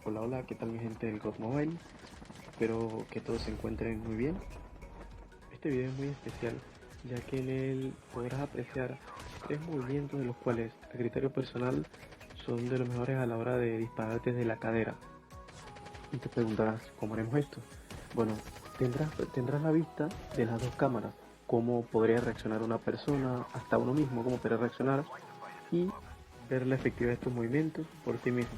Hola, hola, ¿qué tal mi gente del God Mobile? Espero que todos se encuentren muy bien. Este video es muy especial, ya que en él podrás apreciar tres movimientos de los cuales, a criterio personal, son de los mejores a la hora de disparar desde la cadera. Y te preguntarás, ¿cómo haremos esto? Bueno, tendrás la vista de las dos cámaras, cómo podría reaccionar una persona, hasta uno mismo, cómo podría reaccionar, y ver la efectividad de estos movimientos por ti mismo.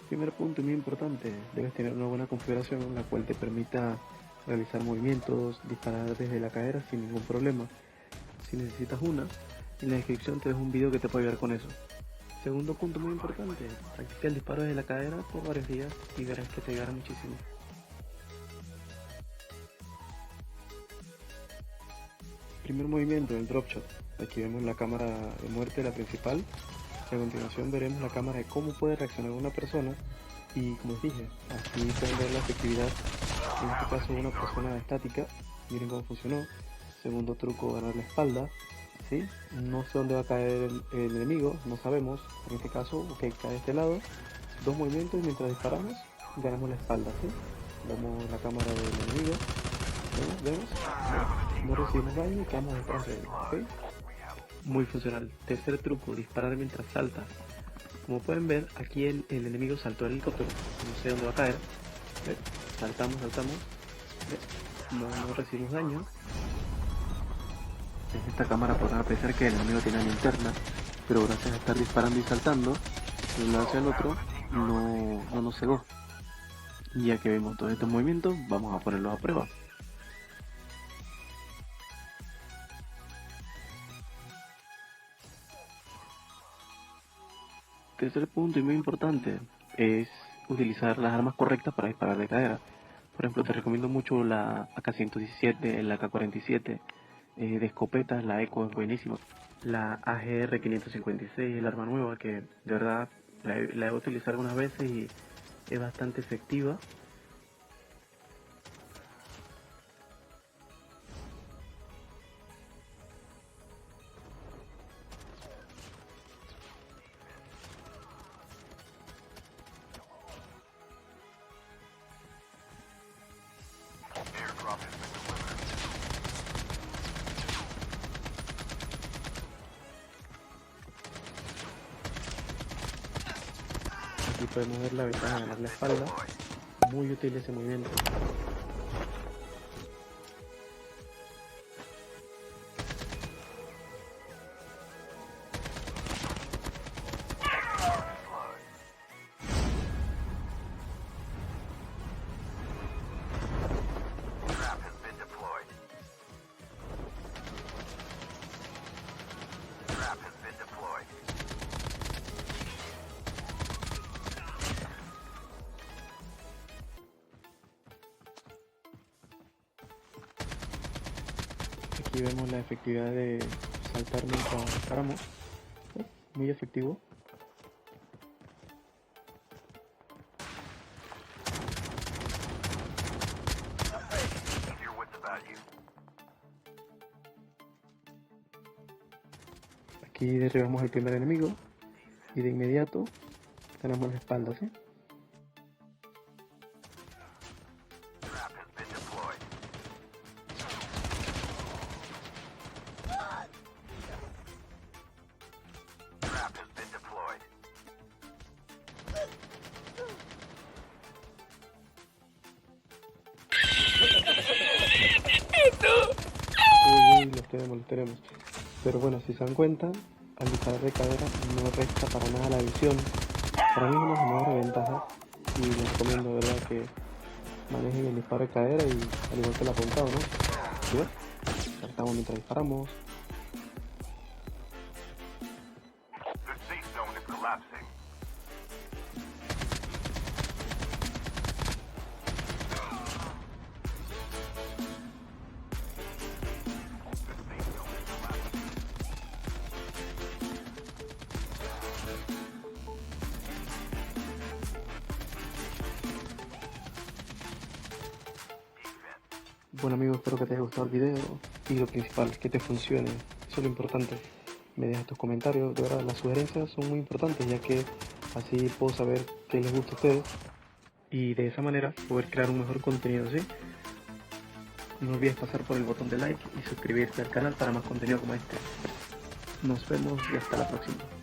Primer punto muy importante, debes tener una buena configuración la cual te permita realizar movimientos, disparar desde la cadera sin ningún problema. Si necesitas una, en la descripción te dejo un video que te puede ayudar con eso. Segundo punto muy importante, practica el disparo desde la cadera por varios días y verás que te ayudará muchísimo. Primer movimiento, el drop shot. Aquí vemos la cámara de muerte, la principal. A continuación veremos la cámara de cómo puede reaccionar una persona y, como les dije, aquí pueden ver la efectividad, en este caso una persona estática. Miren cómo funcionó. Segundo truco, ganar la espalda, ¿sí? No sé dónde va a caer el enemigo, no sabemos. En este caso, ok, cae de este lado. Dos movimientos y mientras disparamos ganamos la espalda, ¿sí? Vemos la cámara del enemigo. ¿Vemos? No recibimos daño y quedamos detrás de él, ¿ok? Muy funcional. Tercer truco, disparar mientras salta. Como pueden ver, aquí el enemigo saltó el helicóptero, no sé dónde va a caer. ¿Ves? Saltamos. ¿Ves? No recibimos daño. En esta cámara podrán apreciar que el enemigo tiene linterna, pero gracias a estar disparando y saltando de un lado hacia el otro, no nos cegó. Y ya que vimos todos estos movimientos, vamos a ponerlos a prueba. Tercer punto y muy importante es utilizar las armas correctas para disparar de cadera. Por ejemplo, te recomiendo mucho la AK-117, la AK-47, de escopetas, la ECO es buenísima. La AGR-556, el arma nueva que de verdad la he utilizado algunas veces y es bastante efectiva. Aquí podemos ver la ventaja de ganar la espalda. Muy útil ese movimiento. Aquí vemos la efectividad de saltar mientras disparamos. Muy efectivo. Aquí derribamos al primer enemigo y de inmediato ganamos la espalda, ¿sí? Uy, los tenemos. Pero bueno, si se dan cuenta, al disparar de cadera no resta para nada la visión. Para mí es una de las mejores ventajas y les recomiendo, de verdad, que manejen el disparo de cadera y al igual que el apuntado, ¿no? ¿Sí ves? Saltamos mientras disparamos. Bueno amigos, espero que te haya gustado el video y lo principal, que te funcione. Eso es lo importante. Me dejas tus comentarios, de verdad las sugerencias son muy importantes ya que así puedo saber qué les gusta a ustedes y de esa manera poder crear un mejor contenido, ¿sí? No olvides pasar por el botón de like y suscribirte al canal para más contenido como este. Nos vemos y hasta la próxima.